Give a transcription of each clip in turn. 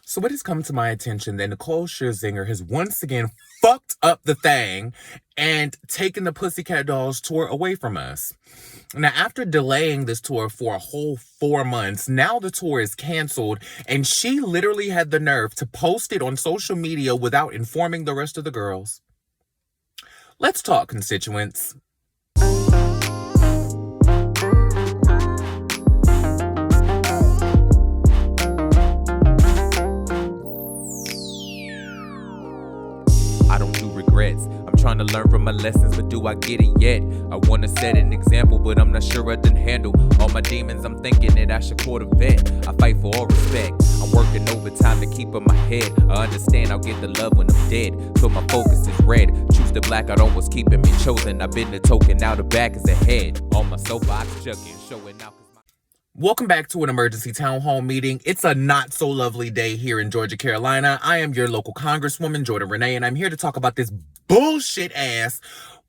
So it has come to my attention that Nicole Scherzinger has once again fucked up the thing and taken the Pussycat Dolls tour away from us. Now, after delaying this tour for a whole 4 months, now the tour is canceled, and she literally had the nerve to post it on social media without informing the rest of the girls. Let's talk, constituents. I don't do regrets. I'm trying to learn from my lessons, but do I get it yet? I want to set an example, but I'm not sure I can handle all my demons. I'm thinking that I should court a vet. I fight for all respect. I'm working overtime to keep in my head. I understand I'll get the love when I'm dead. So my focus is red. Choose the blackout on what's keeping me chosen. I've been the token, now the back is ahead. On my soapbox, chucking, showing out. Welcome back to an emergency town hall meeting. It's a not so lovely day here in Georgia, Carolina. I am your local Congresswoman, Jordan Renee, and I'm here to talk about this bullshit ass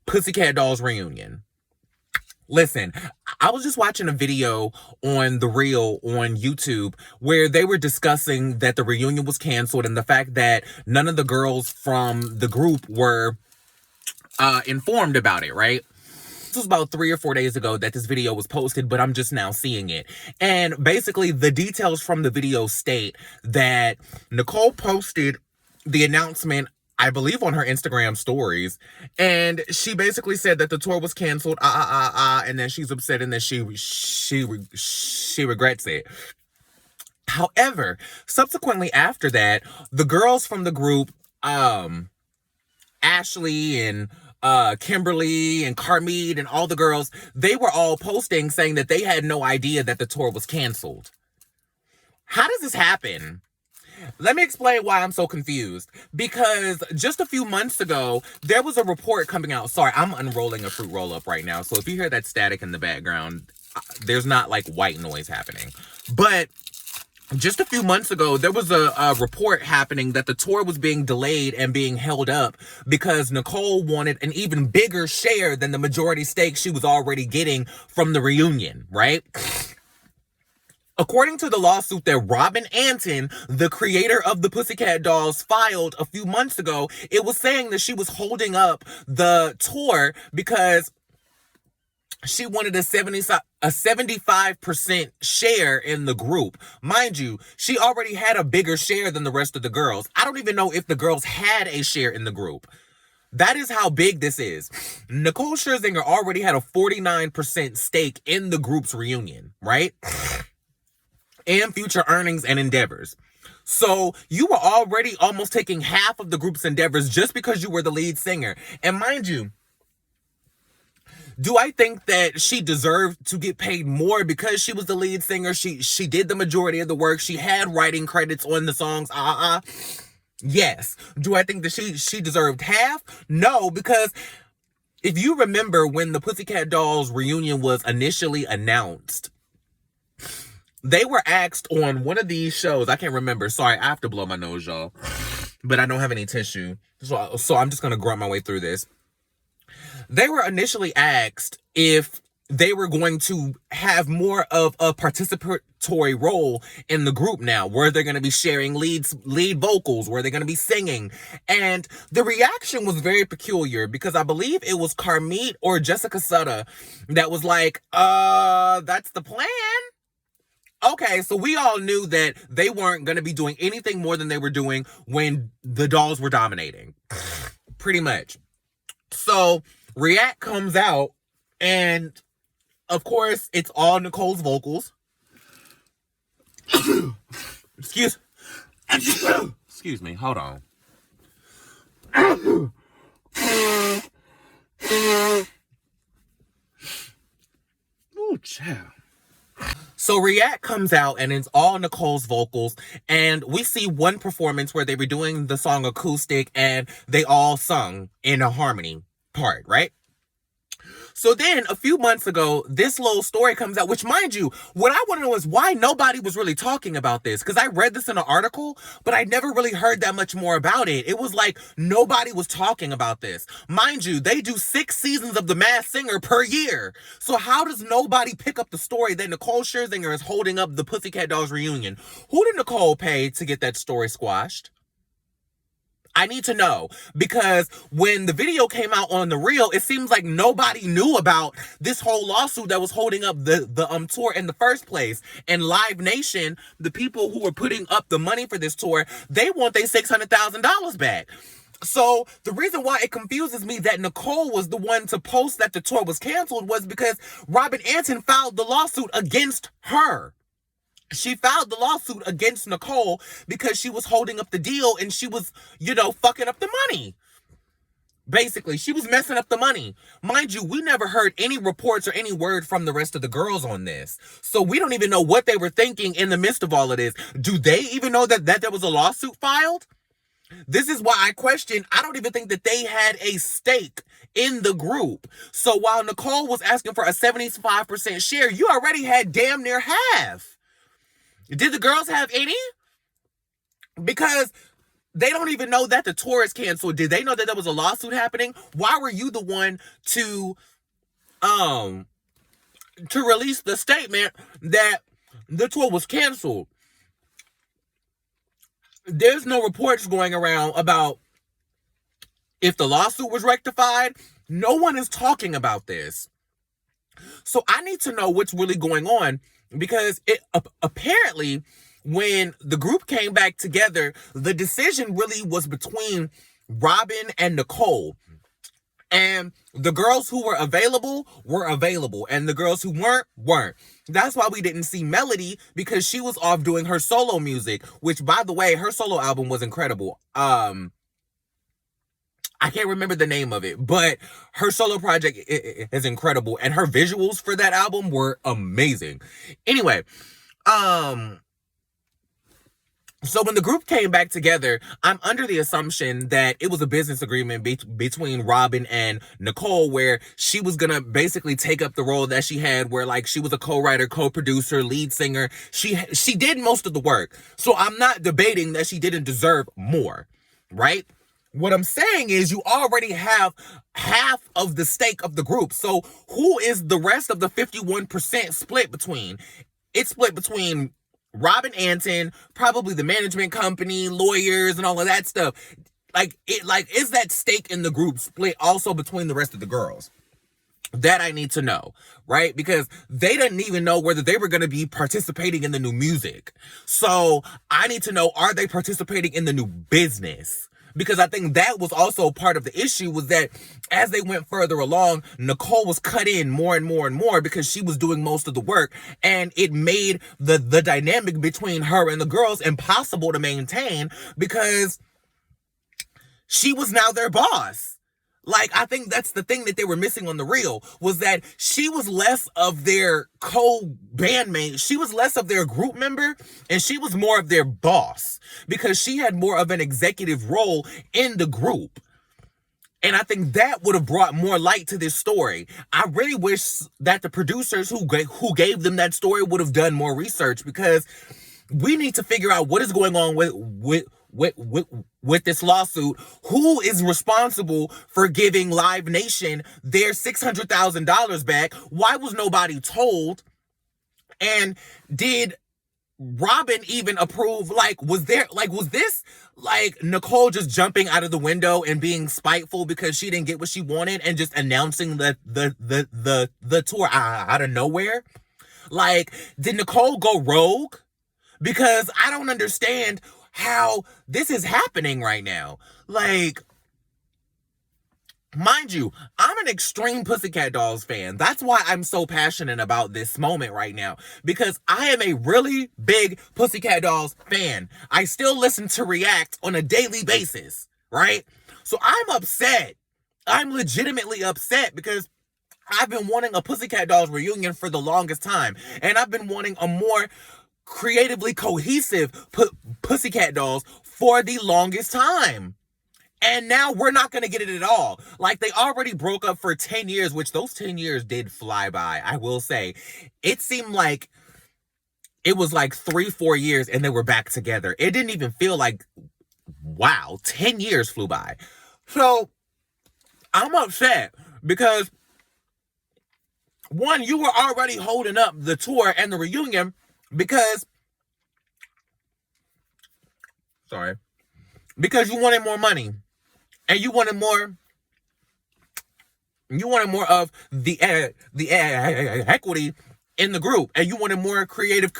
Pussycat Dolls reunion. Listen, I was just watching a video on The Real on YouTube where they were discussing that the reunion was canceled and the fact that none of the girls from the group were informed about it, right? This was about 3 or 4 days ago that this video was posted, but I'm just now seeing it. And basically, the details from the video state that Nicole posted the announcement, I believe, on her Instagram stories. And she basically said that the tour was canceled, and then she's upset and that she regrets it. However, subsequently after that, the girls from the group, Ashley and Kimberly and Carmede and all the girls, they were all posting saying that they had no idea that the tour was canceled. How does this happen? Let me explain why I'm so confused. Because just a few months ago, there was a report coming out. Sorry, I'm unrolling a fruit roll-up right now. So if you hear that static in the background, there's not like white noise happening. But just a few months ago, there was a report happening that the tour was being delayed and being held up because Nicole wanted an even bigger share than the majority stake she was already getting from the reunion, right? According to the lawsuit that Robin Anton, the creator of the Pussycat Dolls, filed a few months ago, it was saying that she was holding up the tour because she wanted a 75% share in the group. Mind you, she already had a bigger share than the rest of the girls. I don't even know if the girls had a share in the group. That is how big this is. Nicole Scherzinger already had a 49% stake in the group's reunion, right? And future earnings and endeavors. So you were already almost taking half of the group's endeavors just because you were the lead singer. And mind you, do I think that she deserved to get paid more because she was the lead singer? She did the majority of the work. She had writing credits on the songs. Yes. Do I think that she deserved half? No, because if you remember when the Pussycat Dolls reunion was initially announced, they were asked on one of these shows. I can't remember. Sorry, I have to blow my nose, y'all. But I don't have any tissue. So I'm just going to grunt my way through this. They were initially asked if they were going to have more of a participatory role in the group now. Were they going to be sharing lead vocals? Were they going to be singing? And the reaction was very peculiar because I believe it was Carmede or Jessica Sutter that was like, that's the plan? Okay, so we all knew that they weren't going to be doing anything more than they were doing when the dolls were dominating. Pretty much. So React comes out, and of course, it's all Nicole's vocals. Excuse me, hold on. Oh, child. So React comes out and it's all Nicole's vocals, and we see one performance where they were doing the song acoustic and they all sung in a harmony part, right? So then a few months ago, this little story comes out, which, mind you, what I want to know is why nobody was really talking about this. Because I read this in an article, but I never really heard that much more about it. It was like nobody was talking about this. Mind you, they do 6 seasons of The Masked Singer per year. So how does nobody pick up the story that Nicole Scherzinger is holding up the Pussycat Dolls reunion? Who did Nicole pay to get that story squashed? I need to know, because when the video came out on the reel, it seems like nobody knew about this whole lawsuit that was holding up the tour in the first place. And Live Nation, the people who were putting up the money for this tour, they want their $600,000 back. So the reason why it confuses me that Nicole was the one to post that the tour was canceled was because Robin Antin filed the lawsuit against her. She filed the lawsuit against Nicole because she was holding up the deal and she was, fucking up the money. Basically, she was messing up the money. Mind you, we never heard any reports or any word from the rest of the girls on this. So we don't even know what they were thinking in the midst of all of this. Do they even know that there was a lawsuit filed? This is why I question, I don't even think that they had a stake in the group. So while Nicole was asking for a 75% share, you already had damn near half. Did the girls have any? Because they don't even know that the tour is canceled. Did they know that there was a lawsuit happening? Why were you the one to release the statement that the tour was canceled? There's no reports going around about if the lawsuit was rectified. No one is talking about this. So I need to know what's really going on, because it apparently when the group came back together, the decision really was between Robin and Nicole. And the girls who were available, and the girls who weren't. That's why we didn't see Melody, because she was off doing her solo music, which, by the way, her solo album was incredible. I can't remember the name of it, but her solo project is incredible, and her visuals for that album were amazing. Anyway, so when the group came back together, I'm under the assumption that it was a business agreement between Robin and Nicole, where she was gonna basically take up the role that she had, where like she was a co-writer, co-producer, lead singer. She did most of the work. So I'm not debating that she didn't deserve more, right? What I'm saying is you already have half of the stake of the group. So who is the rest of the 51% split between? It's split between Robin Antin, probably the management company, lawyers, and all of that stuff. Is that stake in the group split also between the rest of the girls? That I need to know, right? Because they didn't even know whether they were going to be participating in the new music. So I need to know, are they participating in the new business? Because I think that was also part of the issue, was that as they went further along, Nicole was cut in more and more and more because she was doing most of the work. And it made the dynamic between her and the girls impossible to maintain, because she was now their boss. Like, I think that's the thing that they were missing on the reel, was that she was less of their co-bandmate. She was less of their group member, and she was more of their boss, because she had more of an executive role in the group. And I think that would have brought more light to this story. I really wish that the producers who gave them that story would have done more research, because we need to figure out what is going on with this lawsuit. Who is responsible for giving Live Nation their $600,000 back? Why was nobody told? And did Robin even approve? Was this Nicole just jumping out of the window and being spiteful because she didn't get what she wanted and just announcing the tour out of nowhere? Did Nicole go rogue? Because I don't understand how this is happening right now. Mind you, I'm an extreme Pussycat Dolls fan. That's why I'm so passionate about this moment right now, because I am a really big Pussycat Dolls fan. I still listen to React on a daily basis, right? So I'm upset. I'm legitimately upset, because I've been wanting a Pussycat Dolls reunion for the longest time, and I've been wanting a more creatively cohesive Pussycat Dolls for the longest time. And now we're not going to get it at all. Like, they already broke up for 10 years, which those 10 years did fly by, I will say. It seemed like it was like 3-4 years and they were back together. It didn't even feel like, wow, 10 years flew by. So, I'm upset because, one, you were already holding up the tour and the reunion because you wanted more money. And you wanted more of the equity in the group, and you wanted more creative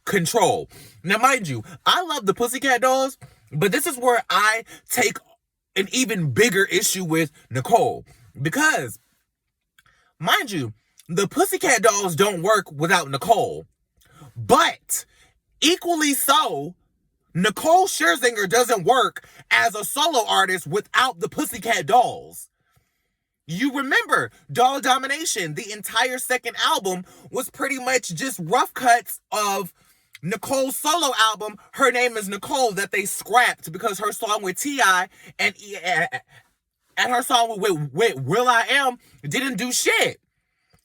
control. Now, mind you, I love the Pussycat Dolls, but this is where I take an even bigger issue with Nicole, because, mind you, the Pussycat Dolls don't work without Nicole, but equally so, Nicole Scherzinger doesn't work as a solo artist without the Pussycat Dolls. You remember Doll Domination, the entire second album was pretty much just rough cuts of Nicole's solo album, Her Name is Nicole, that they scrapped because her song with T.I. and her song with Will I Am didn't do shit.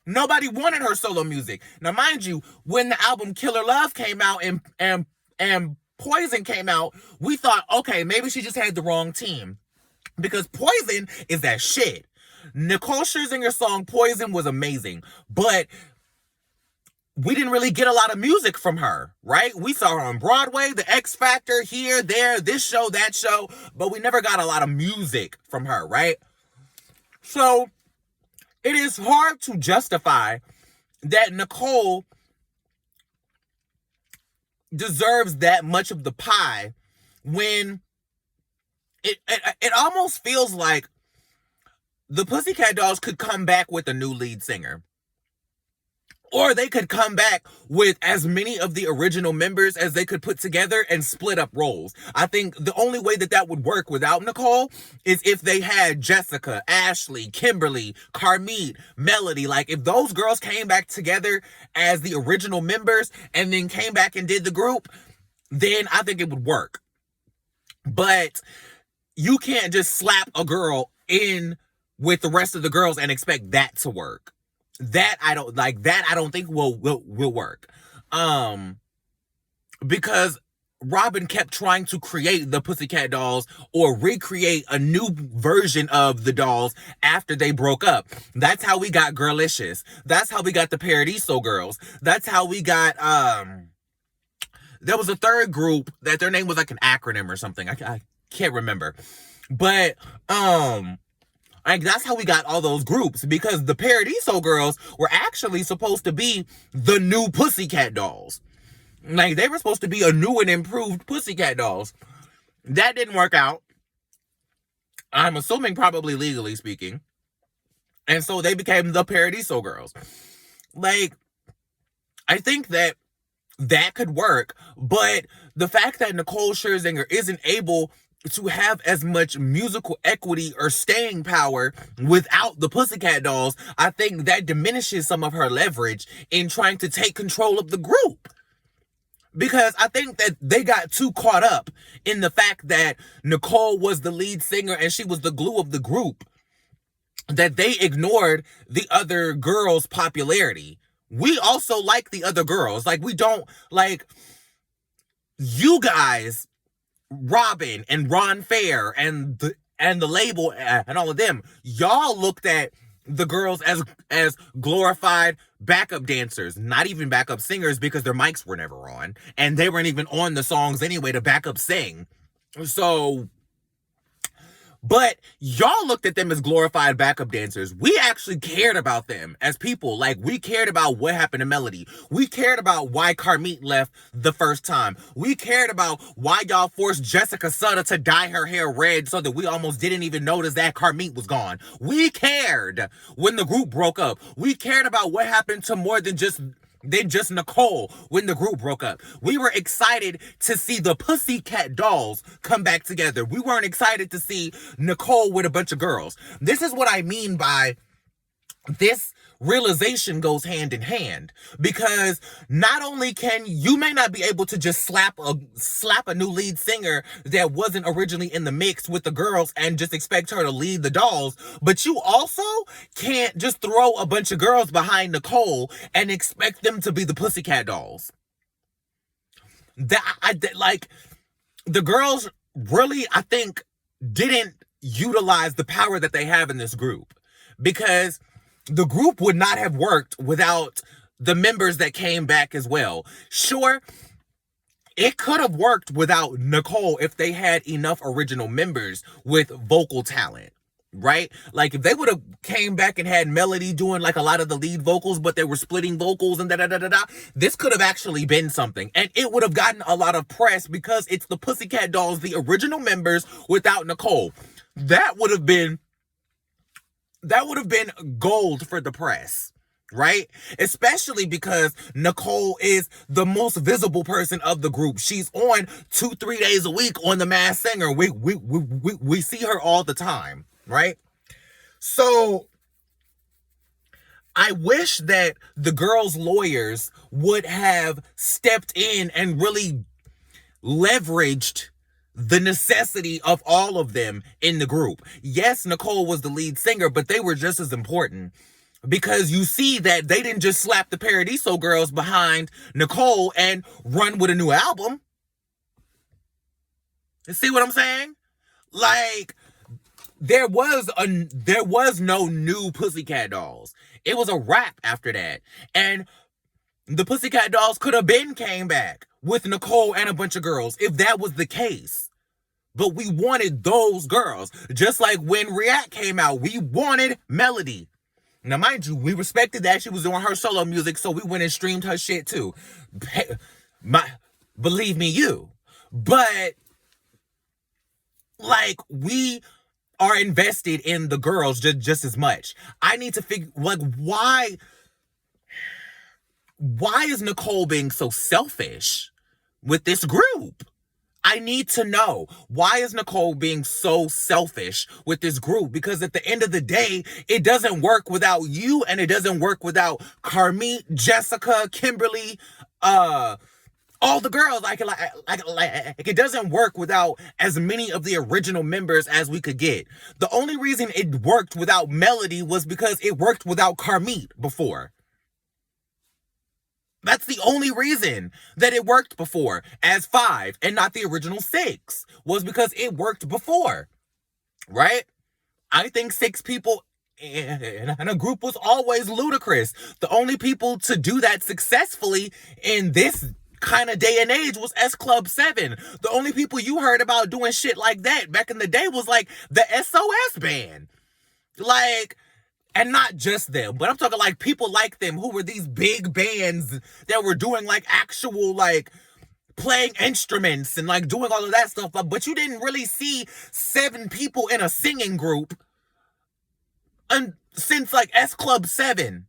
Nobody wanted her solo music. Now, mind you, when the album Killer Love came out and Poison came out, we thought, okay, maybe she just had the wrong team. Because Poison is that shit. Nicole Scherzinger's song Poison was amazing, but we didn't really get a lot of music from her, right? We saw her on Broadway, the X Factor, here, there, this show, that show, but we never got a lot of music from her, right? So, it is hard to justify that Nicole deserves that much of the pie when it almost feels like the Pussycat Dolls could come back with a new lead singer. Or they could come back with as many of the original members as they could put together and split up roles. I think the only way that would work without Nicole is if they had Jessica, Ashley, Kimberly, Carmit, Melody. Like, if those girls came back together as the original members and then came back and did the group, then I think it would work. But you can't just slap a girl in with the rest of the girls and expect that to work. That I don't think will work. Because Robin kept trying to create the Pussycat Dolls or recreate a new version of the Dolls after they broke up. That's how we got Girlicious. That's how we got the Paradiso Girls. That's how we got there was a third group that their name was like an acronym or something. I can't remember. But that's how we got all those groups, because the Paradiso Girls were actually supposed to be the new Pussycat Dolls. Like, they were supposed to be a new and improved Pussycat Dolls. That didn't work out. I'm assuming probably legally speaking. And so they became the Paradiso Girls. Like, I think that could work, but the fact that Nicole Scherzinger isn't able to have as much musical equity or staying power without the Pussycat Dolls, I think that diminishes some of her leverage in trying to take control of the group. Because I think that they got too caught up in the fact that Nicole was the lead singer and she was the glue of the group, that they ignored the other girls' popularity. We also like the other girls. Like, we don't, like, you guys, Robin and Ron Fair and the label and all of them, y'all looked at the girls as glorified backup dancers, not even backup singers, because their mics were never on and they weren't even on the songs anyway to backup sing. So, but y'all looked at them as glorified backup dancers. We actually cared about them as people. Like, we cared about what happened to Melody. We cared about why Carmit left the first time. We cared about why y'all forced Jessica Sutter to dye her hair red so that we almost didn't even notice that Carmit was gone. We cared when the group broke up. We cared about what happened to more than just Nicole when the group broke up. We were excited to see the Pussycat Dolls come back together. We weren't excited to see Nicole with a bunch of girls. This is what I mean by this realization goes hand in hand, because not only can you may not be able to just slap a new lead singer that wasn't originally in the mix with the girls and just expect her to lead the dolls, but you also can't just throw a bunch of girls behind Nicole and expect them to be the Pussycat Dolls. Like, the girls really, I think, didn't utilize the power that they have in this group, because the group would not have worked without the members that came back as well. Sure, it could have worked without Nicole if they had enough original members with vocal talent, right? Like, if they would have came back and had Melody doing like a lot of the lead vocals, but they were splitting vocals and da-da-da-da-da, this could have actually been something. And it would have gotten a lot of press because it's the Pussycat Dolls, the original members, without Nicole. That would have been gold for the press, right? Especially because Nicole is the most visible person of the group. She's on 2-3 days a week on The Masked Singer. We see her all the time, right? So I wish that the girls' lawyers would have stepped in and really leveraged the necessity of all of them in the group. Yes, Nicole was the lead singer, but they were just as important, because you see that they didn't just slap the Paradiso girls behind Nicole and run with a new album. You see what I'm saying? Like, there was no new Pussycat Dolls. It was a wrap after that. And the Pussycat Dolls could have came back with Nicole and a bunch of girls if that was the case. But we wanted those girls. Just like when Rant came out, we wanted Melody. Now, mind you, we respected that she was doing her solo music, so we went and streamed her shit too. Believe me, you. But, like, we are invested in the girls just as much. I need to figure, like, why is Nicole being so selfish with this group? I need to know, why is Nicole being so selfish with this group? Because at the end of the day, it doesn't work without you, and it doesn't work without Carmit, Jessica, Kimberly, all the girls. Like it doesn't work without as many of the original members as we could get. The only reason it worked without Melody was because it worked without Carmit before. That's the only reason that it worked before as 5 and not the original 6, was because it worked before, right? I think 6 people in a group was always ludicrous. The only people to do that successfully in this kind of day and age was S Club 7. The only people you heard about doing shit like that back in the day was like the SOS band. Like, and not just them, but I'm talking like people like them who were these big bands that were doing like actual, like, playing instruments and like doing all of that stuff. But you didn't really see 7 people in a singing group since like S Club 7.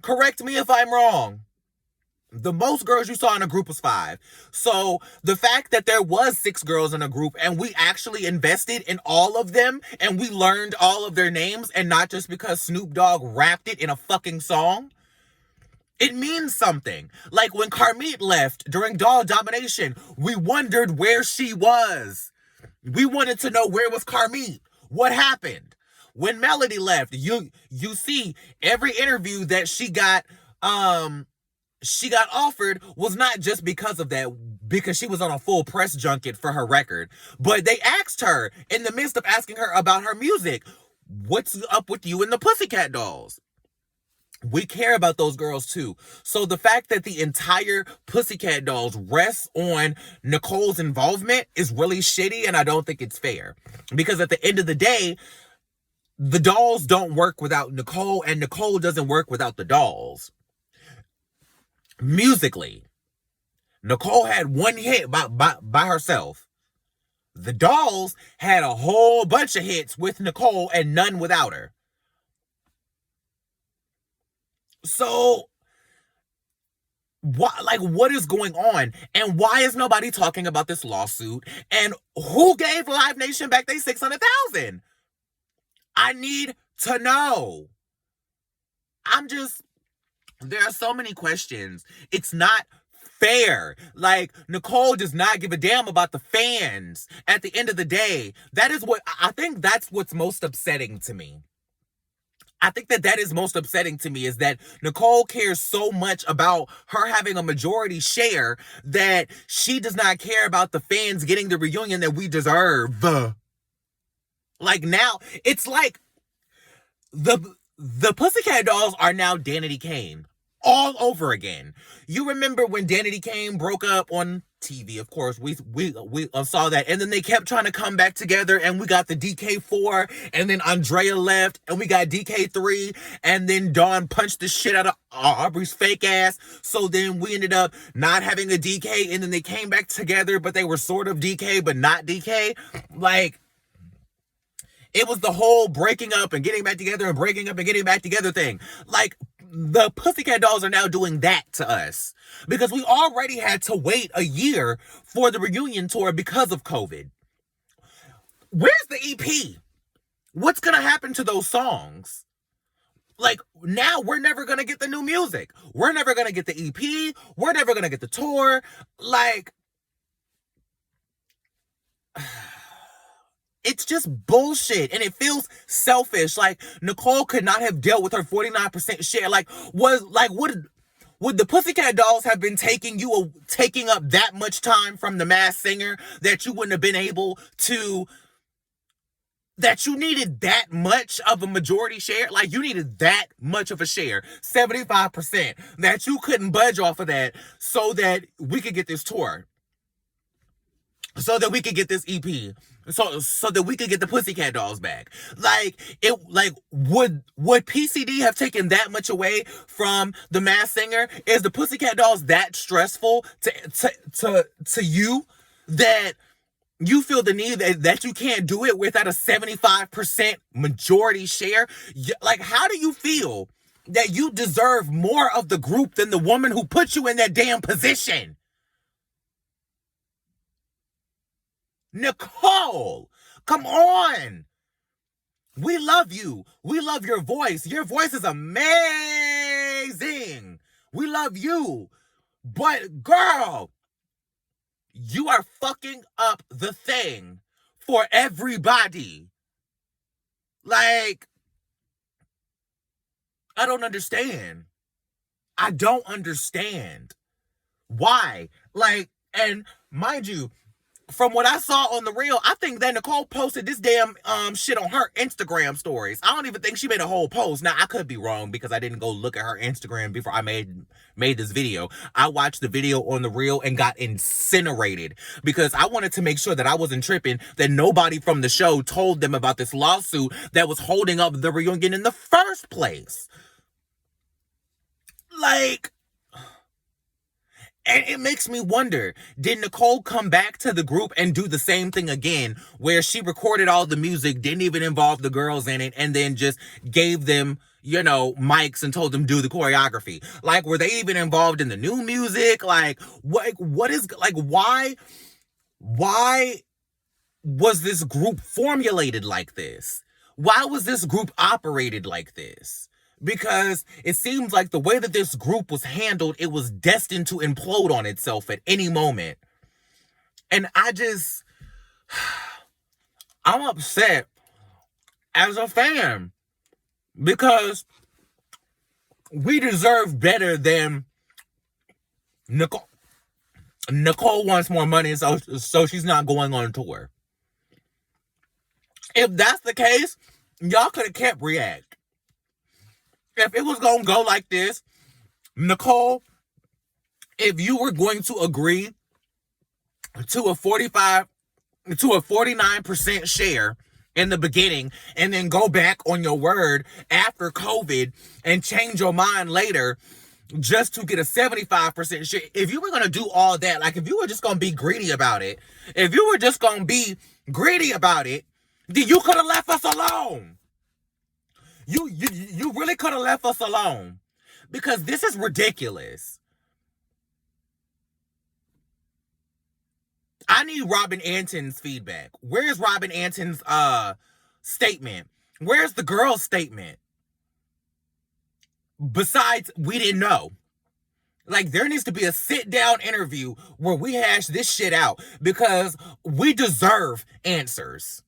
Correct me if I'm wrong. The most girls you saw in a group was 5. So the fact that there was 6 girls in a group and we actually invested in all of them and we learned all of their names, and not just because Snoop Dogg rapped it in a fucking song, it means something. Like when Carmit left during Doll Domination, we wondered where she was. We wanted to know, where was Carmit? What happened? When Melody left, you see every interview that she got offered was not just because of that, because she was on a full press junket for her record, but they asked her in the midst of asking her about her music, what's up with you and the Pussycat Dolls? We care about those girls too. So the fact that the entire Pussycat Dolls rests on Nicole's involvement is really shitty, and I don't think it's fair. Because at the end of the day, the dolls don't work without Nicole, and Nicole doesn't work without the dolls. Musically, Nicole had one hit by herself. The dolls had a whole bunch of hits with Nicole and none without her. So, what is going on? And why is nobody talking about this lawsuit? And who gave Live Nation back their $600,000? I need to know. I'm just, there are so many questions. It's not fair. Like, Nicole does not give a damn about the fans at the end of the day. That is what, I think that's what's most upsetting to me. I think that is most upsetting to me, is that Nicole cares so much about her having a majority share that she does not care about the fans getting the reunion that we deserve. Like, now, it's like the Pussycat Dolls are now Danity Kane all over again. You remember when Danity Kane broke up on TV? Of course, we saw that, and then they kept trying to come back together, and we got the DK4, and then Andrea left, and we got DK3, and then Dawn punched the shit out of Aubrey's fake ass. So then we ended up not having a DK, and then they came back together, but they were sort of DK, but not DK. Like, it was the whole breaking up and getting back together and breaking up and getting back together thing. Like, the Pussycat Dolls are now doing that to us because we already had to wait a year for the reunion tour because of COVID. Where's the EP? What's going to happen to those songs? Like, now we're never going to get the new music. We're never going to get the EP. We're never going to get the tour. Like, it's just bullshit, and it feels selfish. Like, Nicole could not have dealt with her 49% share. Like, would the Pussycat Dolls have been taking up that much time from the Masked Singer that you wouldn't have been able to, that you needed that much of a majority share? Like, you needed that much of a share, 75%, that you couldn't budge off of that so that we could get this tour, so that we could get this EP, so that we could get the Pussycat Dolls back. Would PCD have taken that much away from the Masked Singer? Is the Pussycat Dolls that stressful to you that you feel the need that you can't do it without a 75% majority share? Like, how do you feel that you deserve more of the group than the woman who put you in that damn position? Nicole, come on. We love you. We love your voice. Your voice is amazing. We love you. But, girl, you are fucking up the thing for everybody. Like, I don't understand. I don't understand. Why? Like, and mind you, from what I saw on the reel, I think that Nicole posted this damn shit on her Instagram stories. I don't even think she made a whole post. Now, I could be wrong because I didn't go look at her Instagram before I made this video. I watched the video on the reel and got incinerated because I wanted to make sure that I wasn't tripping, that nobody from the show told them about this lawsuit that was holding up the reunion in the first place. Like, and it makes me wonder, did Nicole come back to the group and do the same thing again, where she recorded all the music, didn't even involve the girls in it, and then just gave them, mics and told them do the choreography? Like, were they even involved in the new music? Like, why was this group formulated like this? Why was this group operated like this? Because it seems like the way that this group was handled, it was destined to implode on itself at any moment. And I'm upset as a fan because we deserve better than Nicole. Nicole wants more money, so she's not going on tour. If that's the case, y'all could have kept React. If it was going to go like this, Nicole, if you were going to agree to a 49% share in the beginning and then go back on your word after COVID and change your mind later just to get a 75% share, if you were going to do all that, like if you were just going to be greedy about it, then you could have left us alone. You really could have left us alone, because this is ridiculous. I need Robin Anton's feedback. Where's Robin Anton's statement? Where's the girl's statement? Besides, we didn't know. Like, there needs to be a sit-down interview where we hash this shit out because we deserve answers.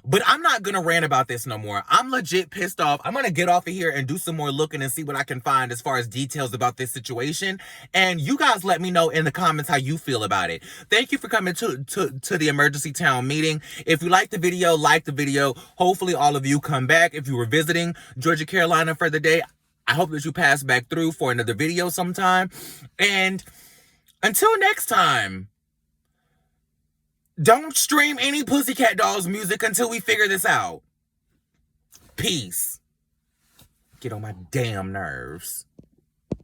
But I'm not going to rant about this no more. I'm legit pissed off. I'm going to get off of here and do some more looking and see what I can find as far as details about this situation. And you guys let me know in the comments how you feel about it. Thank you for coming to the emergency town meeting. If you liked the video, like the video. Hopefully all of you come back. If you were visiting Georgia, Carolina for the day, I hope that you pass back through for another video sometime. And until next time, don't stream any Pussycat Dolls music until we figure this out. Peace. Get on my damn nerves.